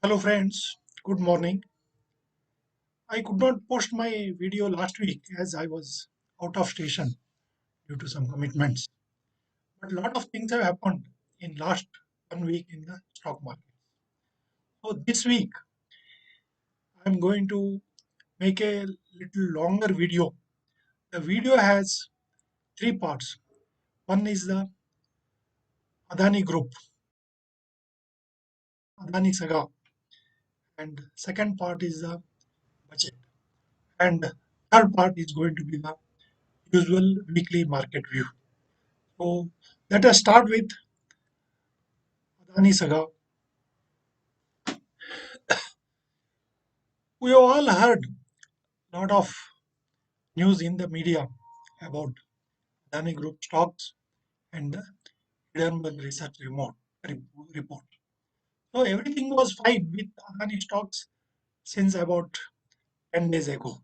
Hello friends, good morning. I could not post my video last week as I was out of station due to some commitments. But a lot of things have happened in last 1 week in the stock market. So this week I'm going to make a little longer video. The video has three parts. One is the Adani Group, Adani Saga, and second part is the budget. And third part is going to be the usual weekly market view. So let us start with Adani Saga. We have all heard a lot of news in the media about Adani Group stocks and the Hindenburg Research report. So everything was fine with Adani stocks since about 10 days ago.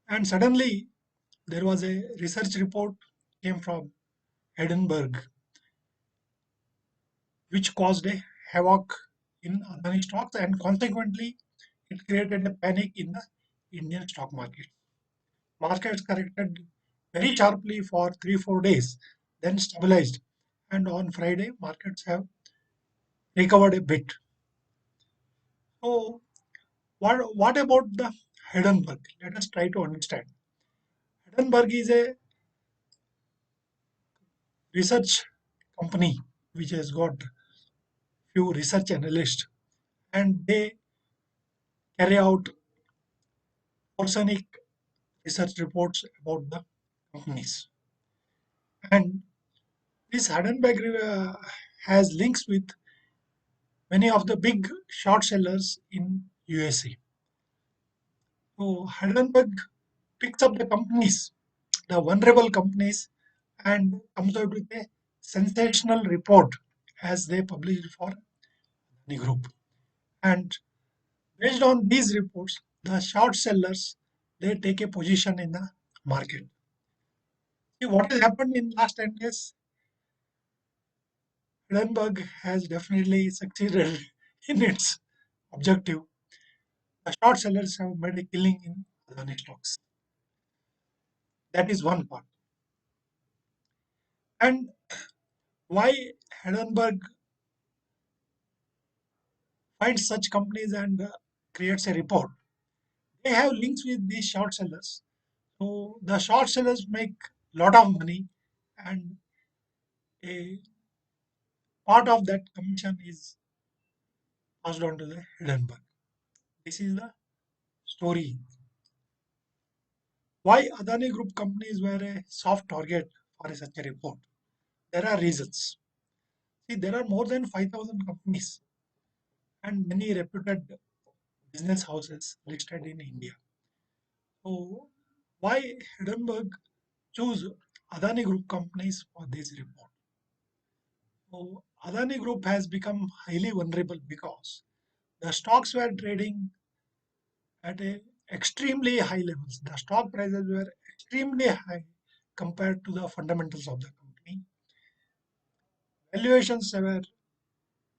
And suddenly there was a research report came from Edinburgh which caused a havoc in Adani stocks and consequently it created a panic in the Indian stock market. Markets corrected very sharply for 3 4 days, then stabilized. And on Friday, markets have recovered a bit. So, what about the Hindenburg? Let us try to understand. Hindenburg is a research company which has got few research analysts and they carry out oceanic research reports about the companies. And this Hindenburg has links with many of the big short sellers in USA. So Heidelberg picks up the companies, the vulnerable companies, and comes out with a sensational report as they publish it for the group. And based on these reports, the short sellers they take a position in the market. See what has happened in last 10 days. Heidelberg has definitely succeeded in its objective. The short sellers have made a killing in Adani stocks. That is one part. And why Hindenburg finds such companies and creates a report? They have links with these short sellers. So the short sellers make lot of money and a part of that commission is passed on to the Hindenburg. This is the story. Why Adani Group companies were a soft target for such a report? There are reasons. See, there are more than 5,000 companies and many reputed business houses listed in India. So why Hindenburg choose Adani Group companies for this report? So Adani Group has become highly vulnerable because the stocks were trading at a extremely high levels. The stock prices were extremely high compared to the fundamentals of the company. Valuations were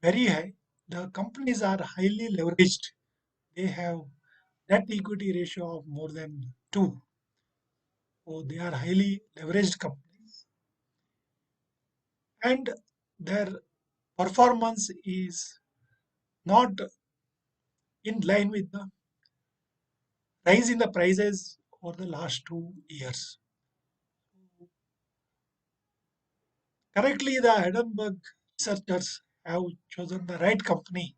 very high. The companies are highly leveraged. They have debt equity ratio of more than 2. So they are highly leveraged companies. And their performance is not in line with the rise in the prices over the last 2 years. Correctly, the Edinburgh researchers have chosen the right company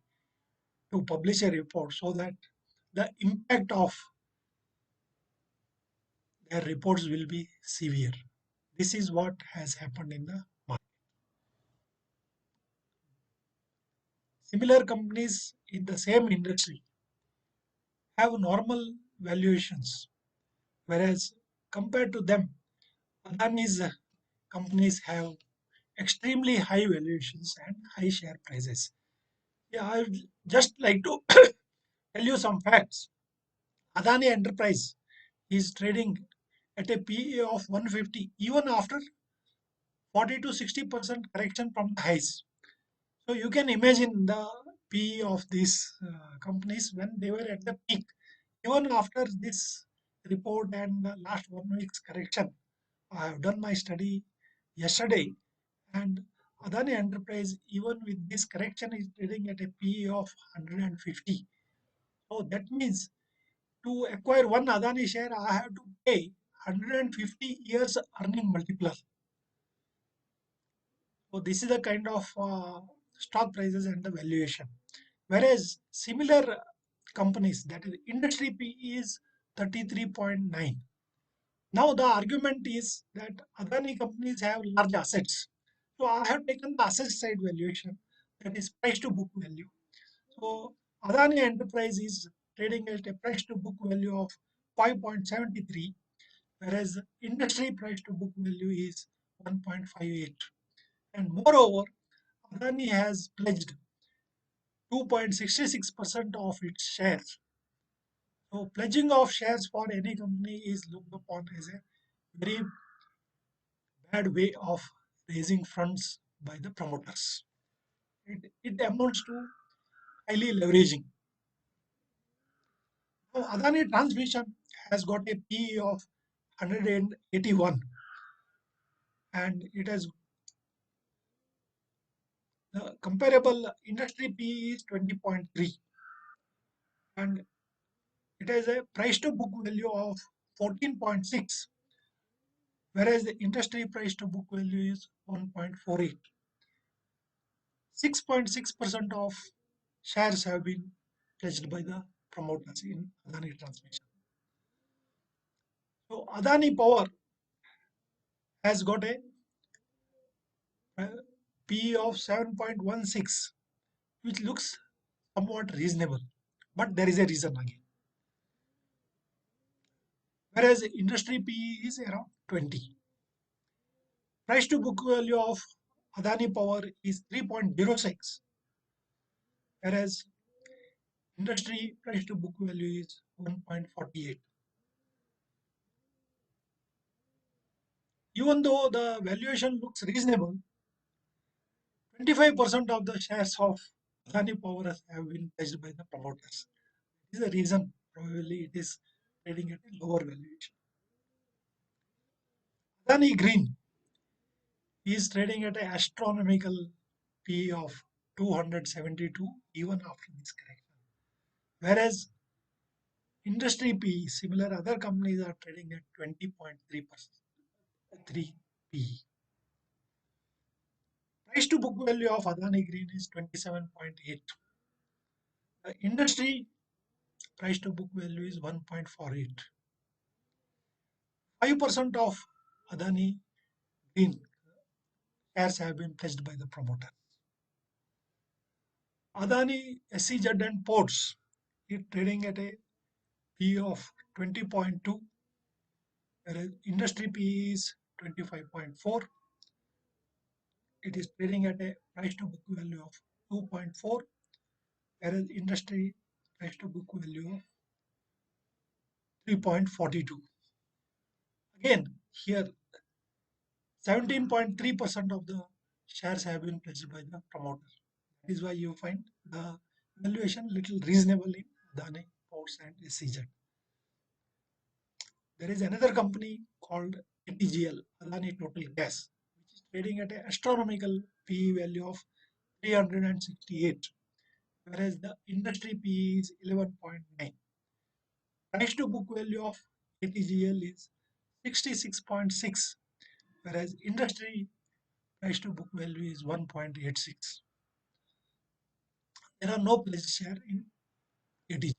to publish a report so that the impact of their reports will be severe. This is what has happened in the market. Similar companies in the same industry have normal valuations, whereas compared to them, Adani's companies have extremely high valuations and high share prices. Yeah, I would just like to tell you some facts. Adani Enterprise is trading at a PE of 150 even after 40 to 60% correction from the highs. So you can imagine the PE of these companies when they were at the peak. Even after this report and the last 1 week's correction, I have done my study yesterday, and Adani Enterprise, even with this correction, is trading at a PE of 150. So that means to acquire one Adani share, I have to pay 150 years earning multiplier. So this is the kind of stock prices and the valuation. Whereas similar companies, that is industry PE is 33.9. Now the argument is that Adani companies have large assets. So I have taken the asset side valuation, that is price to book value. So Adani Enterprise is trading at a price to book value of 5.73, whereas industry price to book value is 1.58. And moreover, Adani has pledged 2.66% of its shares. So pledging of shares for any company is looked upon as a very bad way of raising funds by the promoters. It amounts to highly leveraging. Now, Adani Transmission has got a PE of 181, and it has the comparable industry PE is 20.3, and it has a price to book value of 14.6, whereas the industry price to book value is 1.48. 6.6% of shares have been pledged by the promoters in Adani Transmission. So Adani Power has got a PE of 7.16, which looks somewhat reasonable, but there is a reason again. Whereas industry PE is around 20. Price to book value of Adani Power is 3.06, whereas industry price to book value is 1.48. Even though the valuation looks reasonable, 25% of the shares of Adani Power have been pledged by the promoters. This is the reason probably it is trading at a lower valuation. Adani Green is trading at an astronomical P of 272 even after this correction. Whereas industry P, similar other companies are trading at 20.3%, 3 P. Price to book value of Adani Green is 27.8. The industry price to book value is 1.48. 5% of Adani Green shares have been pledged by the promoter. Adani SEZ and Ports is trading at a P of 20.2, whereas industry P is 25.4. It is trading at a price to book value of 2.4, whereas industry price to book value of 3.42. Again, here 17.3% of the shares have been pledged by the promoter. That is why you find the valuation little reasonable in Adani Ports and SEZ. There is another company called ATGL, Adani Total Gas, which is trading at an astronomical PE value of 368, whereas the industry PE is 11.9. Price to book value of ATGL is 66.6, whereas industry price to book value is 1.86. There are no pledged share in ATGL.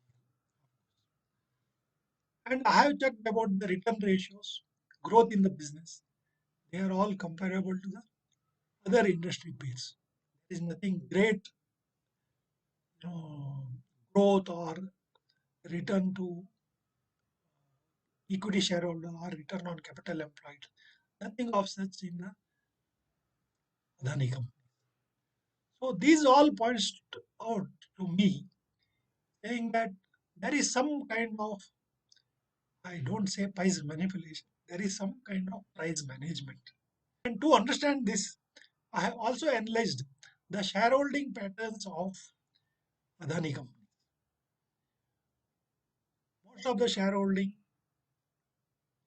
And I have checked about the return ratios, growth in the business. They are all comparable to the other industry peers. There is nothing great uh, growth or return to equity shareholder or return on capital employed. Nothing of such in the Adani company. So these all points out to me saying that there is some kind of, I don't say price manipulation, there is some kind of price management. And to understand this, I have also analyzed the shareholding patterns of Adani company. Most of the shareholding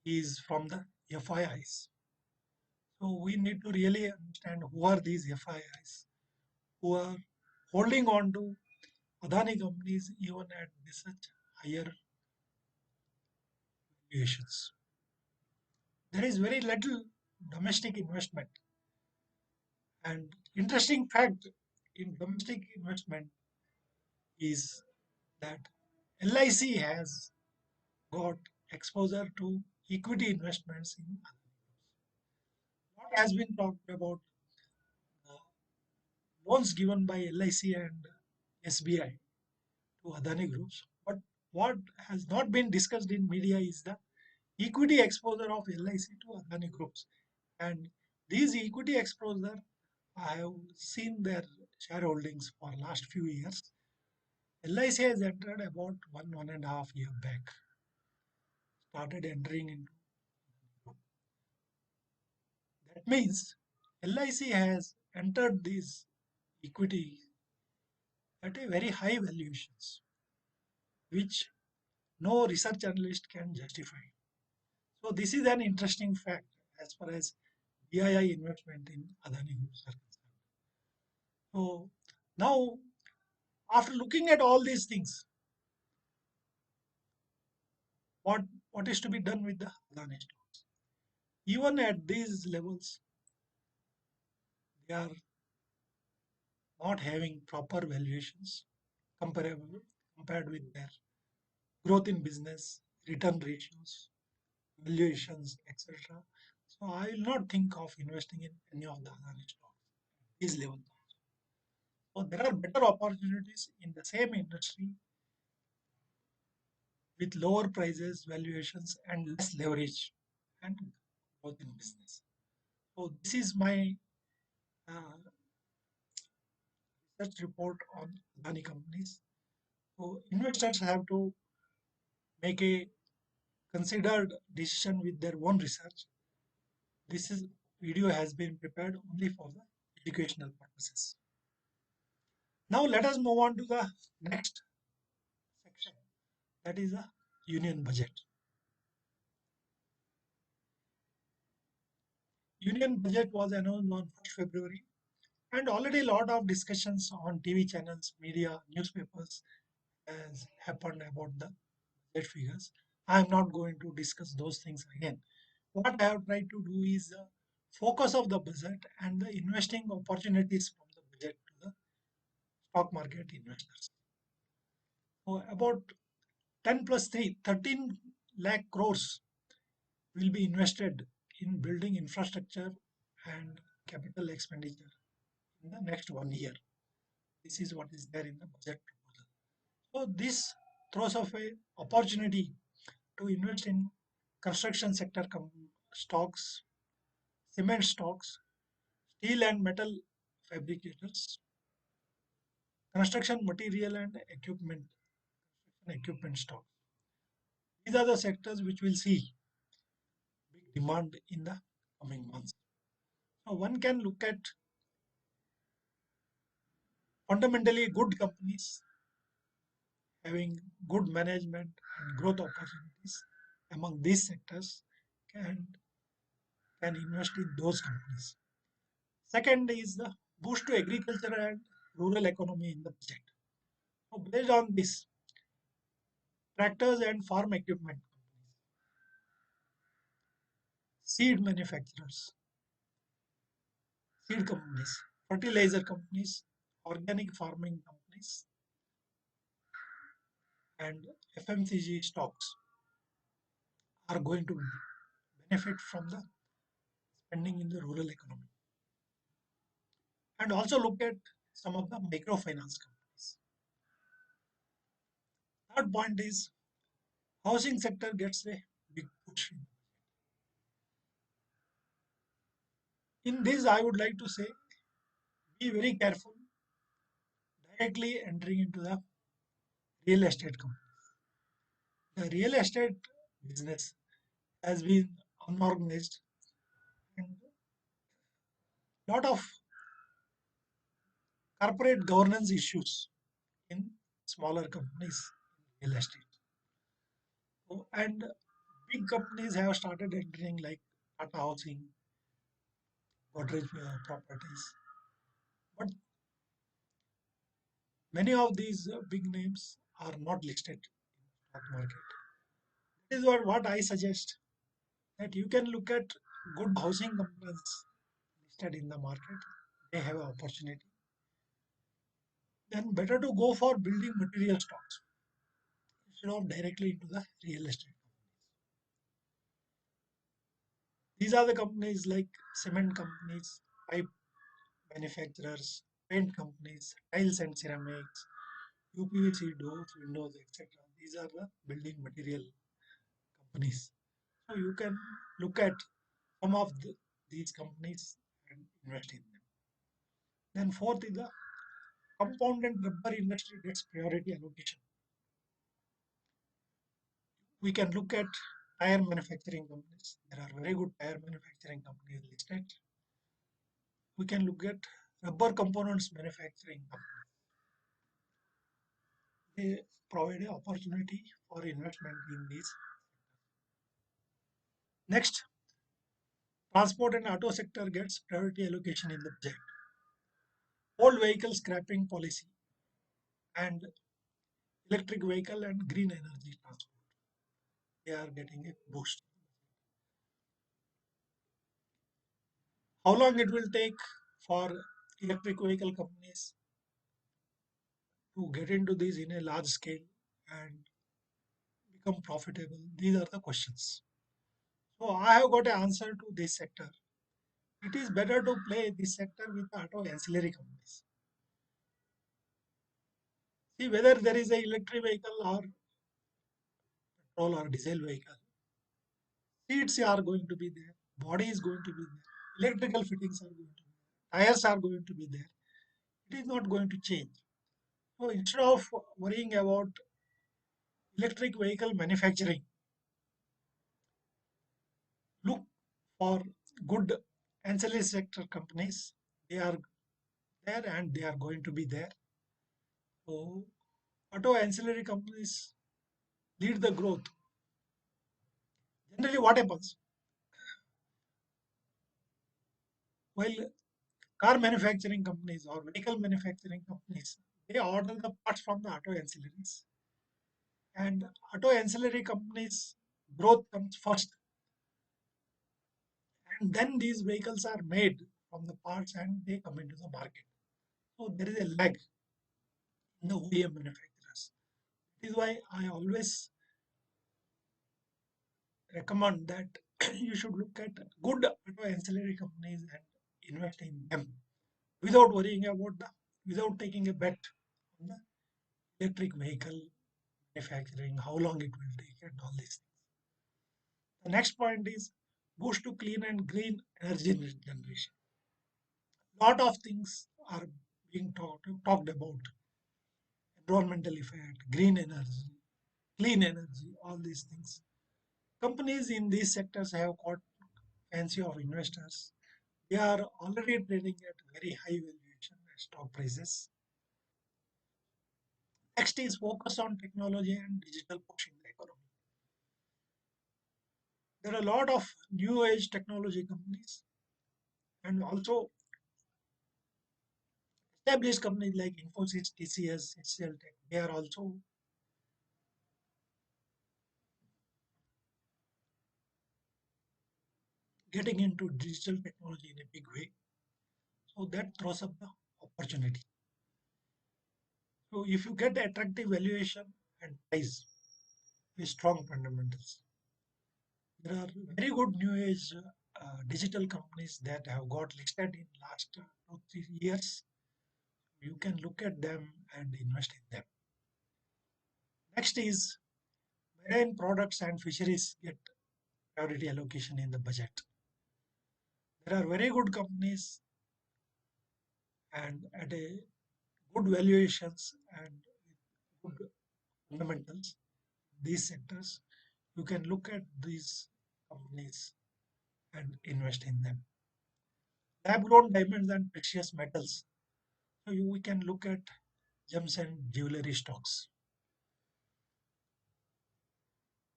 is from the FIIs. So we need to really understand who are these FIIs who are holding on to Adani companies even at this such higher valuations. There is very little domestic investment. And interesting fact in domestic investment is that LIC has got exposure to equity investments in Adani. What has been talked about loans given by LIC and SBI to Adani groups. But what has not been discussed in media is the equity exposure of LIC to Adani groups. And these equity exposure, I have seen their shareholdings for last few years. LIC has entered about 1.5 year back, started entering into. That means LIC has entered this equity at a very high valuations, which no research analyst can justify. So this is an interesting fact as far as BII investment in Adani Groups are concerned. So now, after looking at all these things, what what is to be done with the Adani stocks? Even at these levels, they are not having proper valuations comparable compared with their growth in business, return ratios, valuations, etc. So I will not think of investing in any of the Adani stocks at these levels. So there are better opportunities in the same industry with lower prices, valuations, and less leverage and growth in business. So this is my uh, research report on Adani companies. So investors have to make a considered decision with their own research. This is video has been prepared only for the educational purposes. Now let us move on to the next section, that is the union budget. Union budget was announced on 1st February and already a lot of discussions on TV channels, media, newspapers has happened about the budget figures. I am not going to discuss those things again. What I have tried to do is focus of the budget and the investing opportunities from the budget to the stock market investors. So about 10 plus 3, 13 lakh crores will be invested in building infrastructure and capital expenditure in the next 1 year. This is what is there in the budget proposal. So this throws off a opportunity to invest in construction sector stocks, cement stocks, steel and metal fabricators, construction material and equipment stocks. These are the sectors which will see big demand in the coming months. So one can look at fundamentally good companies having good management and growth opportunities among these sectors can, can invest in those companies. Second is the boost to agriculture and rural economy in the budget. So based on this, tractors and farm equipment companies, seed manufacturers, seed companies, fertilizer companies, organic farming companies, and FMCG stocks are going to benefit from the spending in the rural economy. And also look at some of the microfinance companies. Third point is housing sector gets a big push. In this, I would like to say be very careful directly entering into the real estate company. The real estate business has been unorganized and lot of corporate governance issues in smaller companies in real estate. And big companies have started entering like Tata Housing, Godrej Properties. But many of these big names are not listed in stock market. This is what I suggest, that you can look at good housing companies listed in the market. They have an opportunity. Then better to go for building material stocks instead of directly into the real estate. These are the companies like cement companies, pipe manufacturers, paint companies, tiles and ceramics, UPVC doors, windows, etc. These are the building material companies. So you can look at some of these companies and invest in them. Then fourth is the compound and rubber industry gets priority allocation. We can look at tire manufacturing companies. There are very good tire manufacturing companies listed. We can look at rubber components manufacturing companies. They provide an opportunity for investment in these. Next, transport and auto sector gets priority allocation in the budget. Old vehicle scrapping policy and electric vehicle and green energy transport. They are getting a boost. How long it will take for electric vehicle companies to get into this in a large scale and become profitable? These are the questions. So I have got an answer to this sector. It is better to play this sector with auto ancillary companies. See whether there is a electric vehicle or petrol or diesel vehicle. Seats are going to be there, body is going to be there, electrical fittings are going to be there, tires are going to be there. It is not going to change. So instead of worrying about electric vehicle manufacturing, look for good ancillary sector companies. They are there and they are going to be there. So auto ancillary companies lead the growth. Generally, what happens? While car manufacturing companies or vehicle manufacturing companies, they order the parts from the auto ancillaries. And auto ancillary companies growth comes first, and then these vehicles are made from the parts and they come into the market. So there is a lag in the OEM manufacturers. This is why I always recommend that you should look at good auto ancillary companies and invest in them without worrying about the without taking a bet on the electric vehicle manufacturing, how long it will take, and all these things. The next point is boost to clean and green energy generation. Lot of things are being talked about: environmental effect, green energy, clean energy, all these things. Companies in these sectors have caught fancy of investors. They are already trading at very high valuation and stock prices. Next is focus on technology and digital push in the economy. There are a lot of new age technology companies and also established companies like Infosys, TCS, HCL Tech. They are also getting into digital technology in a big way. So that throws up the opportunity. So if you get attractive valuation and price with strong fundamentals, there are very good new age digital companies that have got listed in last 2 3 years. You can look at them and invest in them. Next is marine products and fisheries get priority allocation in the budget. There are very good companies and at a good valuations and good fundamentals. These sectors, you can look at these companies and invest in them. Lab grown diamonds and precious metals. So we can look at gems and jewelry stocks.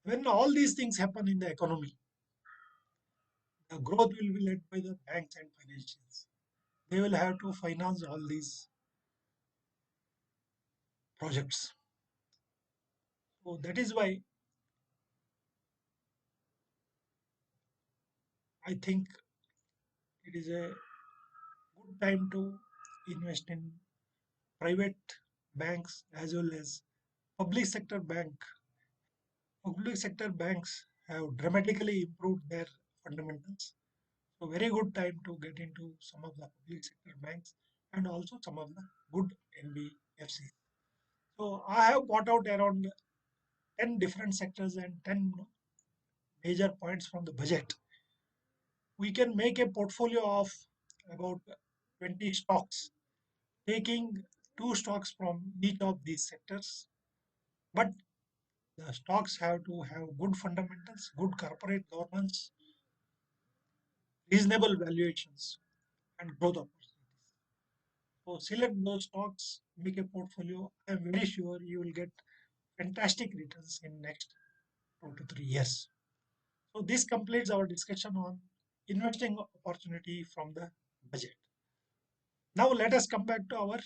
When all these things happen in the economy, the growth will be led by the banks and financials. They will have to finance all these projects. So that is why I think it is a good time to invest in private banks as well as public sector bank. Public sector banks have dramatically improved their fundamentals. So very good time to get into some of the public sector banks and also some of the good NBFCs. So I have bought out around 10 different sectors and 10 major points from the budget. We can make a portfolio of about 20 stocks, taking two stocks from each of these sectors. But the stocks have to have good fundamentals, good corporate governance, reasonable valuations, and growth opportunities. So select those stocks, make a portfolio. I am very sure you will get fantastic returns in next 2 to 3 years. So this completes our discussion on investing opportunity from the budget. Now let us come back to our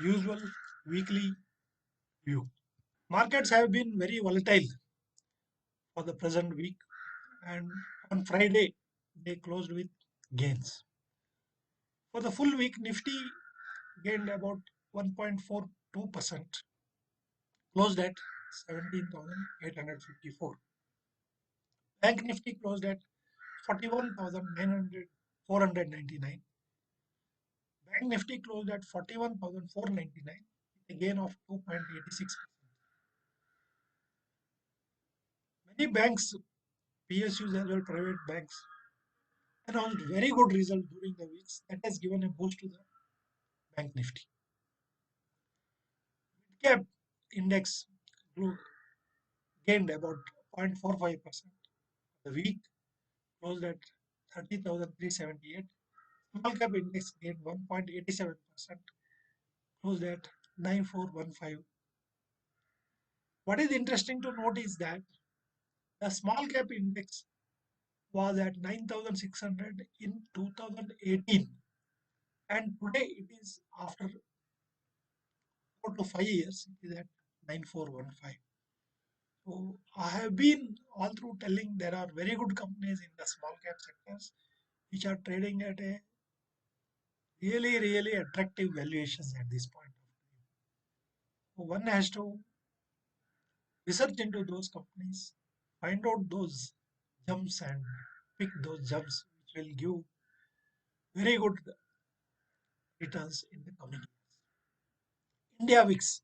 usual weekly view. Markets have been very volatile for the present week, and on Friday they closed with gains. For the full week, Nifty gained about 1.42%, closed at 17,854. Bank Nifty closed at 41,499. Bank Nifty closed at 41,499 with a gain of 2.86%. Many banks, PSUs as well private banks, announced very good results during the weeks. That has given a boost to the Bank Nifty. Mid-cap index grew, gained about 0.45%. The week closed at 30,378. Small cap index gained 1.87%, closed at 9415. What is interesting to note is that the small cap index was at 9,600 in 2018, and today it is after 4 to 5 years, it is at 9415. So I have been all through telling there are very good companies in the small cap sectors which are trading at a really attractive valuations at this point of time. So one has to research into those companies, find out those gems and pick those gems which will give very good returns in the coming years. India VIX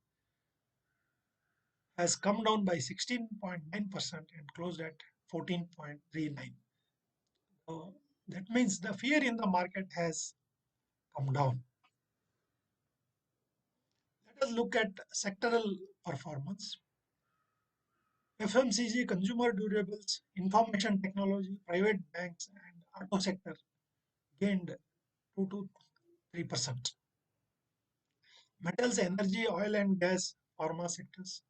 has come down by 16.9% and closed at 14.39. So that means the fear in the market has come down. Let us look at sectoral performance. FMCG, consumer durables, information technology, private banks, and auto sector gained 2 to 3%. Metals, energy, oil and gas, pharma sectors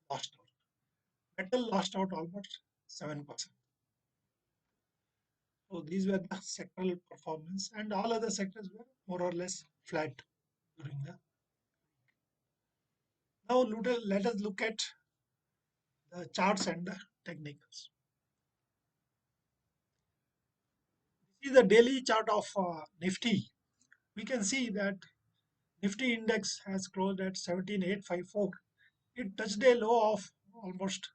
lost out. Metal lost out almost 7%. So these were the sectoral performance, and all other sectors were more or less flat during the. Now let us look at the charts and the technicals. This is the daily chart of Nifty. We can see that Nifty index has closed at 17,854. It touched a low of almost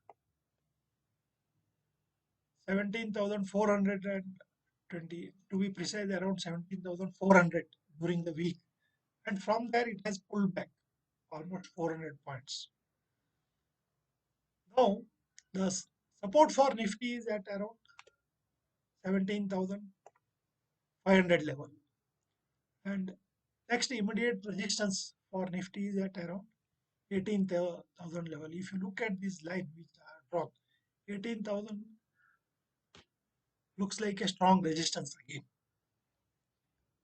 17,420, to be precise, around 17,400 during the week. And from there, it has pulled back almost 400 points. Now, the support for Nifty is at around 17,500 level. And next immediate resistance for Nifty is at around 18,000 level. If you look at this line which are dropped, 18,000 looks like a strong resistance again.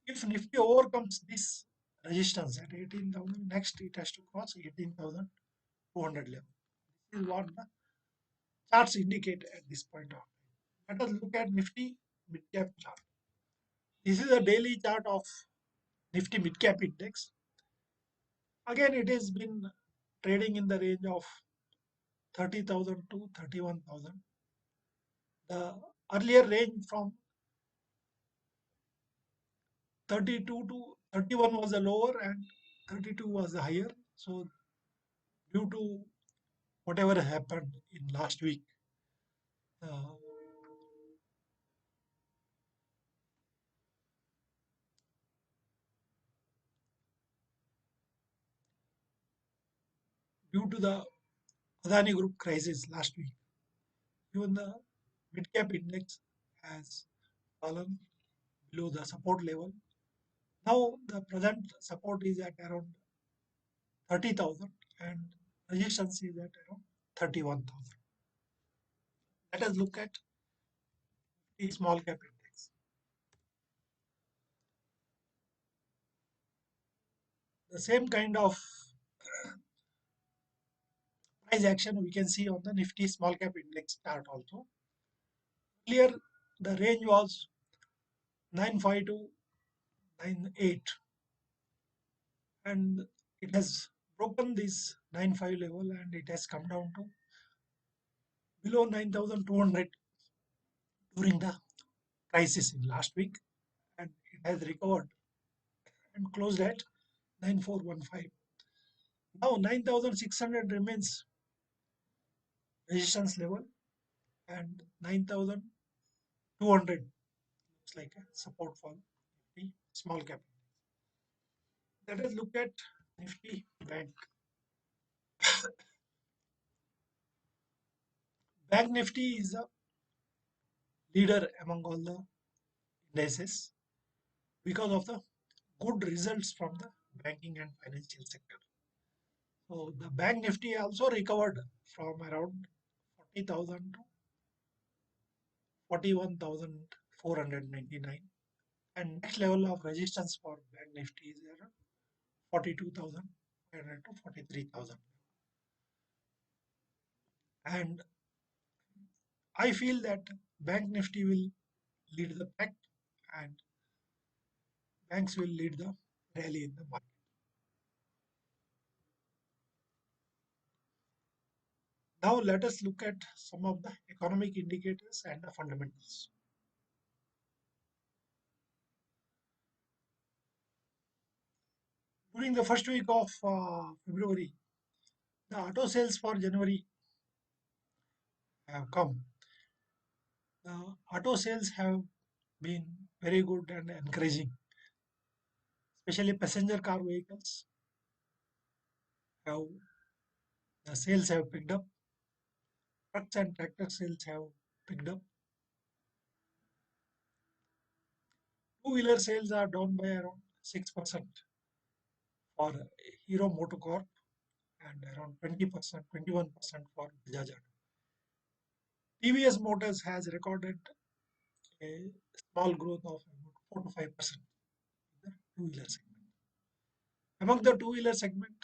If Nifty overcomes this resistance at 18,000. Next, it has to cross 18,200 level. This is what the charts indicate at this point of time. Let us look at Nifty mid cap chart. This is a daily chart of Nifty mid cap index. Again, it has been trading in the range of 30,000 to 31,000. The earlier range from 32 to 31 was the lower and 32 was the higher. So due to whatever happened in last week, uh, due to the Adani Group crisis last week, even the mid cap index has fallen below the support level. Now the present support is at around 30,000 and resistance is at around 31,000. Let us look at the small cap index. The same kind of price action we can see on the Nifty small cap index chart also. Earlier, the range was 95 to 98, and it has broken this 95 level and it has come down to below 9,200 during the crisis in last week, and it has recovered and closed at 9415. Now 9,600 remains resistance level and 9,200 looks like a support for the small cap. Let us look at Nifty Bank. Bank Nifty is a leader among all the indices because of the good results from the banking and financial sector. So the Bank Nifty also recovered from around 40,000 to 41,499, and next level of resistance for Bank Nifty is around 42,500 to 43,000. And I feel that Bank Nifty will lead the pack and banks will lead the rally in the market. Now let us look at some of the economic indicators and the fundamentals. During the first week of February, the auto sales for January have come. The auto sales have been very good and encouraging, especially passenger car vehicles have the sales have picked up. Trucks and tractor sales have picked up. Two-wheeler sales are down by around 6% for Hero Motocorp and around 20%, 21% for Bajaj Auto. TVS Motors has recorded a small growth of about 4 to 5% in the two-wheeler segment. Among the two-wheeler segment,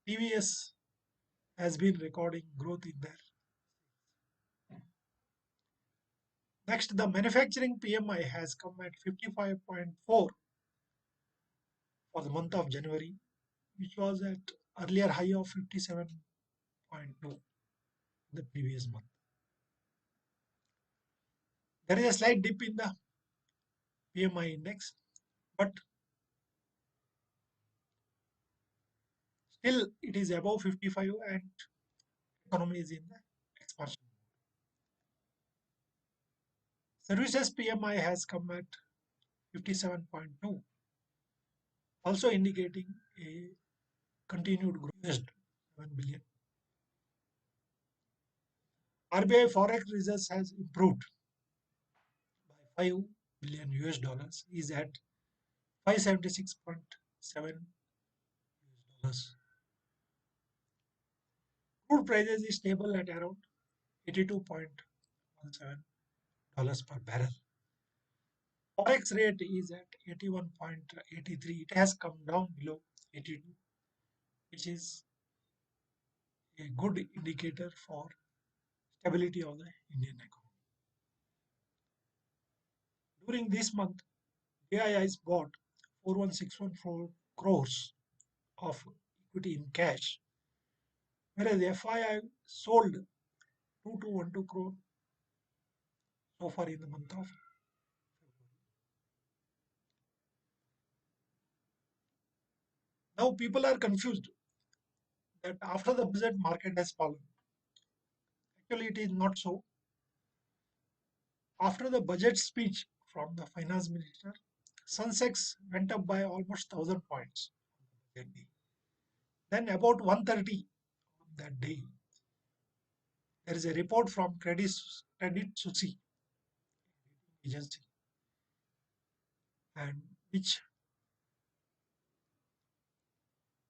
TVS has been recording growth in there. Next, the manufacturing PMI has come at 55.4 for the month of January, which was at earlier high of 57.2 the previous month. There is a slight dip in the PMI index, but still it is above 55 and economy is in the expansion. Services PMI has come at 57.2, also indicating a continued growth. 7 billion. RBI forex reserves has improved by 5 billion US dollars, is at 576.7 dollars. Crude prices is stable at around 82.17 dollars per barrel. Forex rate is at 81.83. It has come down below 82, which is a good indicator for stability of the Indian economy. During this month, AIIs bought 41,614 crores of equity in cash, whereas FII sold 2212 crore so far in the month of February. Now people are confused that after the budget market has fallen. Actually, it is not so. After the budget speech from the finance minister, Sensex went up by almost 1,000 points on that day. Then about 1:30 on that day, there is a report from Credit Suisse agency, and which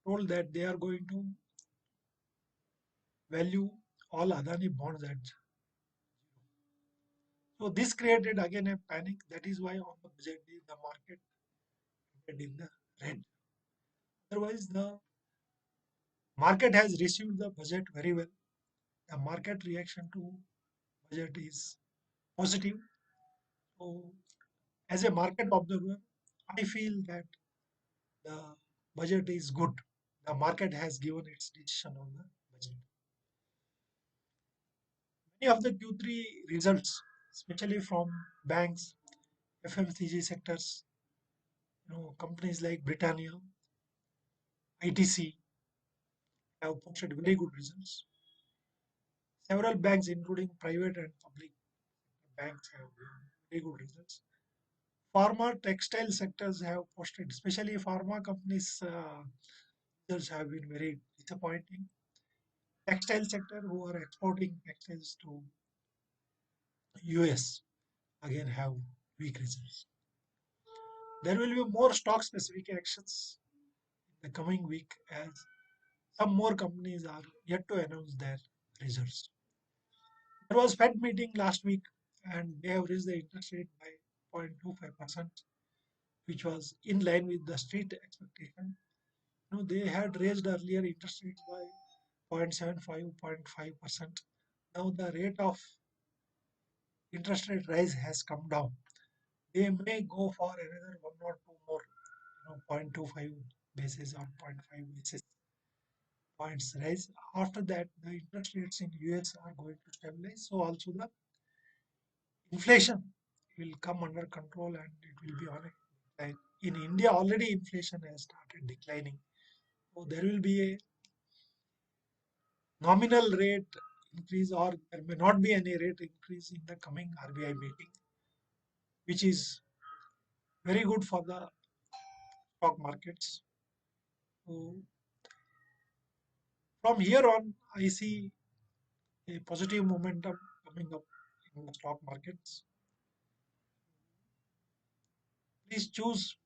told that they are going to value all Adani bonds at zero. So this created again a panic. That is why on the budget day the market ended in the red. Otherwise, the market has received the budget very well. The market reaction to budget is positive. So as a market observer, I feel that the budget is good. The market has given its decision on the budget. Many of the Q3 results, especially from banks, FMCG sectors, companies like Britannia, ITC have posted very good results. Several banks, including private and public banks, have very good results. Pharma, textile sectors have posted, especially pharma companies' results have been very disappointing. Textile sector who are exporting textiles to US again have weak results. There will be more stock specific actions in the coming week as some more companies are yet to announce their results. There was Fed meeting last week and they have raised the interest rate by 0.25%, which was in line with the street expectation. They had raised earlier interest rate by 0.75, 0.5%. Now the rate of interest rate rise has come down. They may go for another one or two more, 0.25 basis or zero point 0.5 basis points rise. After that, the interest rates in US are going to stabilize. So also the inflation will come under control and it will be on a decline. In India, already inflation has started declining. So there will be a nominal rate increase or there may not be any rate increase in the coming RBI meeting, which is very good for the stock markets. So from here on, I see a positive momentum coming up in the stock markets. Please choose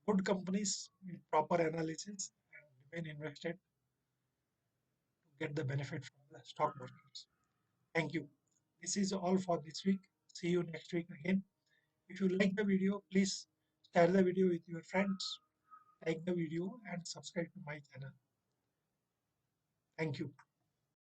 good companies with proper analysis and remain invested to get the benefit from the stock markets. Thank you. This is all for this week. See you next week again. If you like the video, please share the video with your friends, like the video and subscribe to my channel. Thank you.